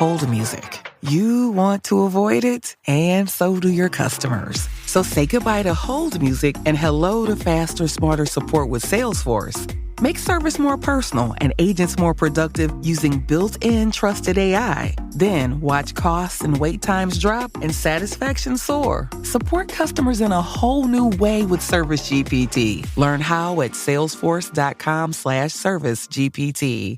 hold music. You want to avoid it, and so do your customers. So say goodbye to hold music and hello to faster, smarter support with Salesforce. Make service more personal and agents more productive using built-in trusted AI. Then watch costs and wait times drop and satisfaction soar. Support customers in a whole new way with Service GPT. Learn how at salesforce.com/servicegpt.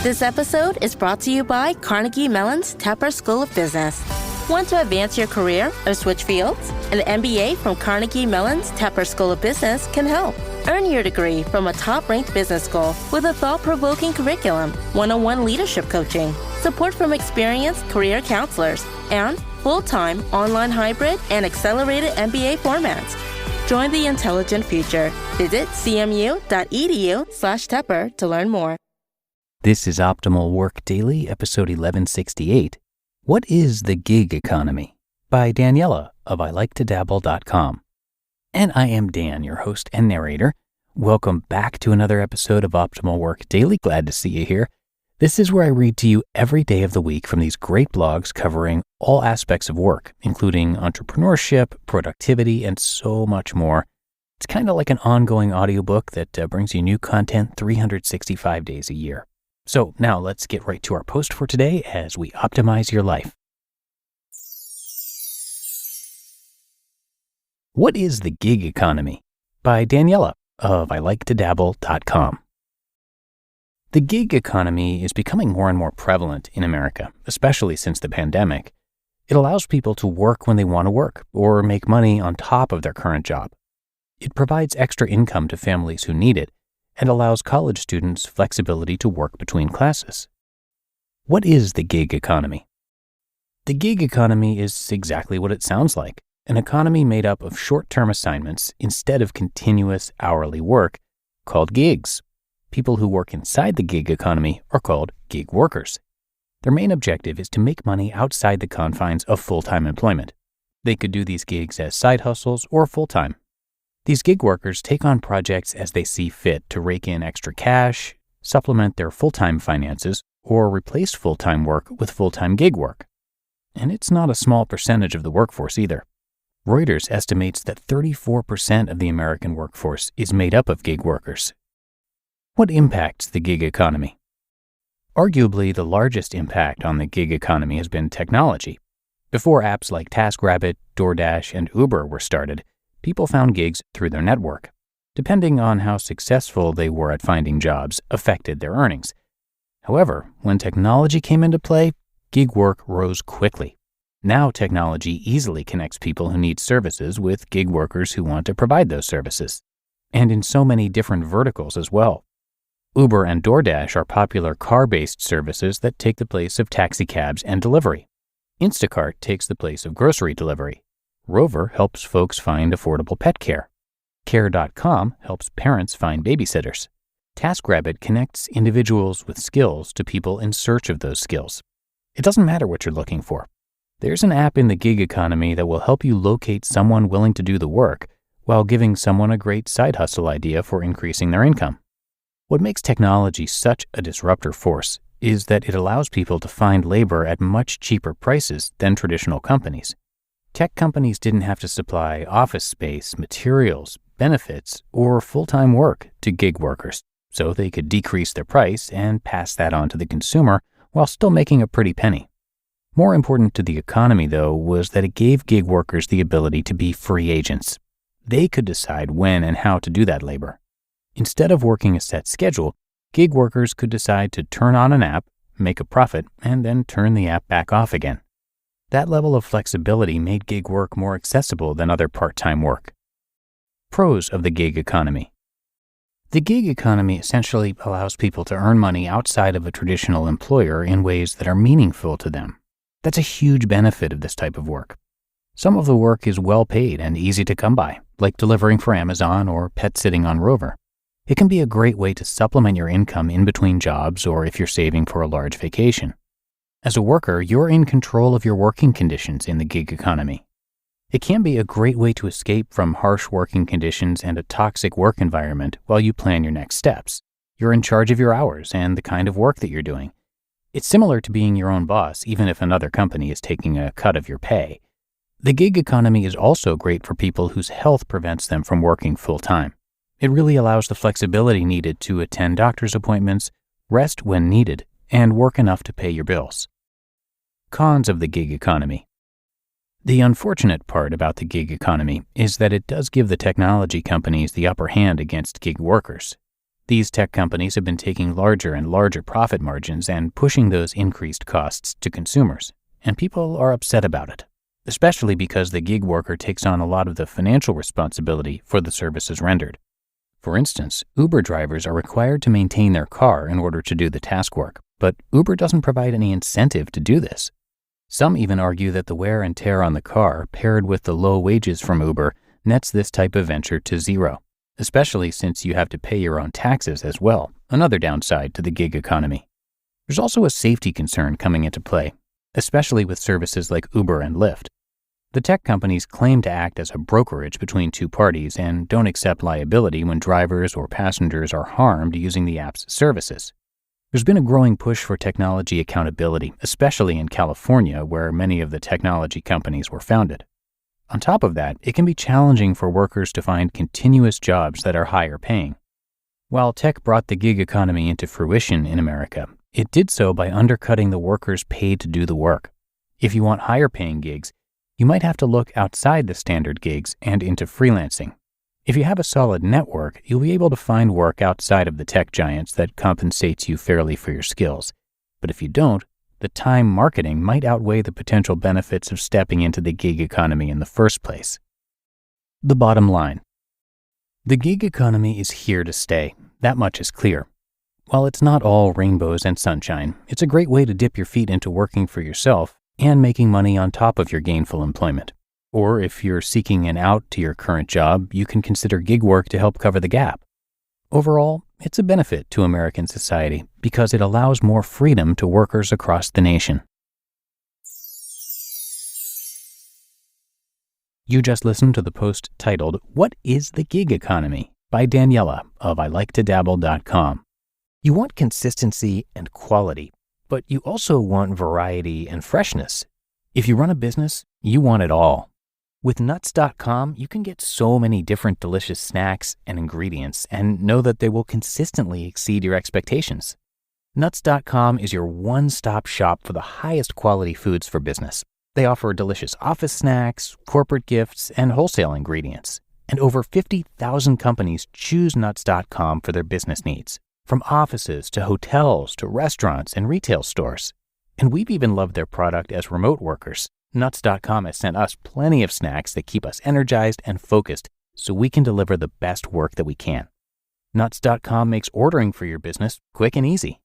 This episode is brought to you by Carnegie Mellon's Tepper School of Business. Want to advance your career or switch fields? An MBA from Carnegie Mellon's Tepper School of Business can help. Earn your degree from a top-ranked business school with a thought-provoking curriculum, one-on-one leadership coaching, support from experienced career counselors, and full-time, online hybrid, and accelerated MBA formats. Join the intelligent future. Visit cmu.edu/Tepper to learn more. This is Optimal Work Daily, episode 1168. What is the gig economy? By Daniella of ILikeToDabble.com. And I am Dan, your host and narrator. Welcome back to another episode of Optimal Work Daily. Glad to see you here. This is where I read to you every day of the week from these great blogs covering all aspects of work, including entrepreneurship, productivity, and so much more. It's kind of like an ongoing audiobook that brings you new content 365 days a year. So now let's get right to our post for today as we optimize your life. What is the gig economy? By Daniella of ILikeToDabble.com. The gig economy is becoming more and more prevalent in America, especially since the pandemic. It allows people to work when they want to work or make money on top of their current job. It provides extra income to families who need it and allows college students flexibility to work between classes. What is the gig economy? The gig economy is exactly what it sounds like, an economy made up of short-term assignments instead of continuous hourly work called gigs. People who work inside the gig economy are called gig workers. Their main objective is to make money outside the confines of full-time employment. They could do these gigs as side hustles or full-time. These gig workers take on projects as they see fit to rake in extra cash, supplement their full-time finances, or replace full-time work with full-time gig work. And it's not a small percentage of the workforce either. Reuters estimates that 34% of the American workforce is made up of gig workers. What impacts the gig economy? Arguably, the largest impact on the gig economy has been technology. Before apps like TaskRabbit, DoorDash, and Uber were started, people found gigs through their network. Depending on how successful they were at finding jobs affected their earnings. However, when technology came into play, gig work rose quickly. Now technology easily connects people who need services with gig workers who want to provide those services, and in so many different verticals as well. Uber and DoorDash are popular car-based services that take the place of taxi cabs and delivery. Instacart takes the place of grocery delivery. Rover helps folks find affordable pet care. Care.com helps parents find babysitters. TaskRabbit connects individuals with skills to people in search of those skills. It doesn't matter what you're looking for. There's an app in the gig economy that will help you locate someone willing to do the work while giving someone a great side hustle idea for increasing their income. What makes technology such a disruptor force is that it allows people to find labor at much cheaper prices than traditional companies. Tech companies didn't have to supply office space, materials, benefits, or full-time work to gig workers, so they could decrease their price and pass that on to the consumer while still making a pretty penny. More important to the economy, though, was that it gave gig workers the ability to be free agents. They could decide when and how to do that labor. Instead of working a set schedule, gig workers could decide to turn on an app, make a profit, and then turn the app back off again. That level of flexibility made gig work more accessible than other part-time work. Pros of the gig economy. The gig economy essentially allows people to earn money outside of a traditional employer in ways that are meaningful to them. That's a huge benefit of this type of work. Some of the work is well paid and easy to come by, like delivering for Amazon or pet sitting on Rover. It can be a great way to supplement your income in between jobs or if you're saving for a large vacation. As a worker, you're in control of your working conditions in the gig economy. It can be a great way to escape from harsh working conditions and a toxic work environment while you plan your next steps. You're in charge of your hours and the kind of work that you're doing. It's similar to being your own boss, even if another company is taking a cut of your pay. The gig economy is also great for people whose health prevents them from working full-time. It really allows the flexibility needed to attend doctor's appointments, rest when needed, and work enough to pay your bills. Cons of the gig economy. The unfortunate part about the gig economy is that it does give the technology companies the upper hand against gig workers. These tech companies have been taking larger and larger profit margins and pushing those increased costs to consumers, and people are upset about it, especially because the gig worker takes on a lot of the financial responsibility for the services rendered. For instance, Uber drivers are required to maintain their car in order to do the task work, but Uber doesn't provide any incentive to do this. Some even argue that the wear and tear on the car, paired with the low wages from Uber, nets this type of venture to zero, especially since you have to pay your own taxes as well, another downside to the gig economy. There's also a safety concern coming into play, especially with services like Uber and Lyft. The tech companies claim to act as a brokerage between two parties and don't accept liability when drivers or passengers are harmed using the app's services. There's been a growing push for technology accountability, especially in California, where many of the technology companies were founded. On top of that, it can be challenging for workers to find continuous jobs that are higher paying. While tech brought the gig economy into fruition in America, it did so by undercutting the workers paid to do the work. If you want higher paying gigs, you might have to look outside the standard gigs and into freelancing. If you have a solid network, you'll be able to find work outside of the tech giants that compensates you fairly for your skills. But if you don't, the time marketing might outweigh the potential benefits of stepping into the gig economy in the first place. The bottom line. The gig economy is here to stay. That much is clear. While it's not all rainbows and sunshine, it's a great way to dip your feet into working for yourself and making money on top of your gainful employment. Or if you're seeking an out to your current job, you can consider gig work to help cover the gap. Overall, it's a benefit to American society because it allows more freedom to workers across the nation. You just listened to the post titled, "What is the Gig Economy?" by Daniella of ILikeToDabble.com. You want consistency and quality, but you also want variety and freshness. If you run a business, you want it all. With Nuts.com, you can get so many different delicious snacks and ingredients and know that they will consistently exceed your expectations. Nuts.com is your one-stop shop for the highest quality foods for business. They offer delicious office snacks, corporate gifts, and wholesale ingredients. And over 50,000 companies choose Nuts.com for their business needs, from offices to hotels to restaurants and retail stores. And we've even loved their product as remote workers. Nuts.com has sent us plenty of snacks that keep us energized and focused so we can deliver the best work that we can. Nuts.com makes ordering for your business quick and easy.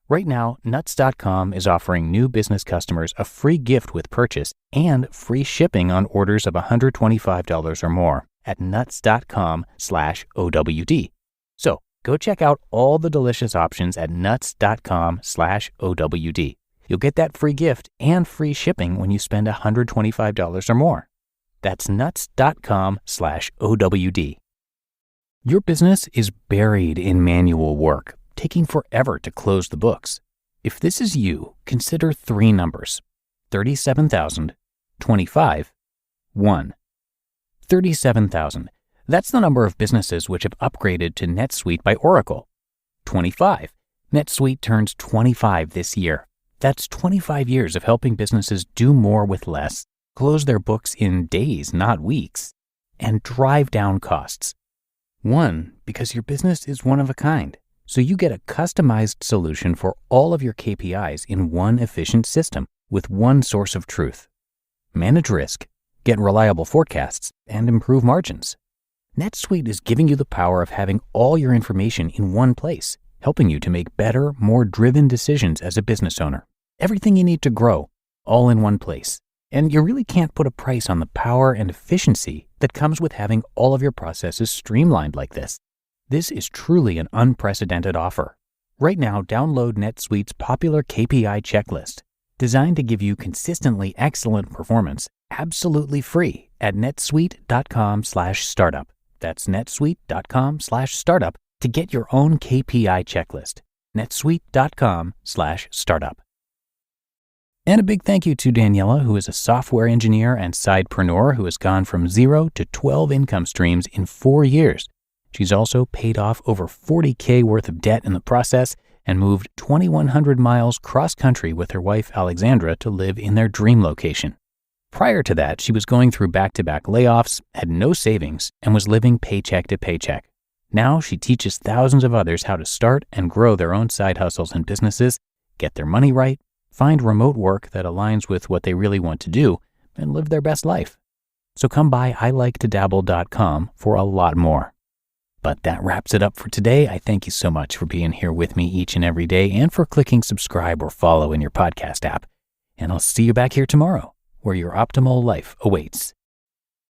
Right now, Nuts.com is offering new business customers a free gift with purchase and free shipping on orders of $125 or more at nuts.com/OWD. So go check out all the delicious options at nuts.com/OWD. You'll get that free gift and free shipping when you spend $125 or more. That's nuts.com/OWD. Your business is buried in manual work, taking forever to close the books. If this is you, consider three numbers: 37,000, 25, 1. 37,000. That's the number of businesses which have upgraded to NetSuite by Oracle. 25. NetSuite turns 25 this year. That's 25 years of helping businesses do more with less, close their books in days, not weeks, and drive down costs. 1, because your business is one of a kind, so you get a customized solution for all of your KPIs in one efficient system with one source of truth. Manage risk, get reliable forecasts, and improve margins. NetSuite is giving you the power of having all your information in one place, helping you to make better, more driven decisions as a business owner. Everything you need to grow, all in one place. And you really can't put a price on the power and efficiency that comes with having all of your processes streamlined like this. This is truly an unprecedented offer. Right now, download NetSuite's popular KPI checklist, designed to give you consistently excellent performance, absolutely free at netsuite.com/startup. That's netsuite.com/startup to get your own KPI checklist. netsuite.com/startup. And a big thank you to Daniella, who is a software engineer and sidepreneur who has gone from 0 to 12 income streams in 4 years. She's also paid off over $40,000 worth of debt in the process and moved 2,100 miles cross-country with her wife Alexandra to live in their dream location. Prior to that, she was going through back-to-back layoffs, had no savings, and was living paycheck to paycheck. Now she teaches thousands of others how to start and grow their own side hustles and businesses, get their money right, find remote work that aligns with what they really want to do, and live their best life. So come by iliketodabble.com for a lot more. But that wraps it up for today. I thank you so much for being here with me each and every day and for clicking subscribe or follow in your podcast app. And I'll see you back here tomorrow, where your optimal life awaits.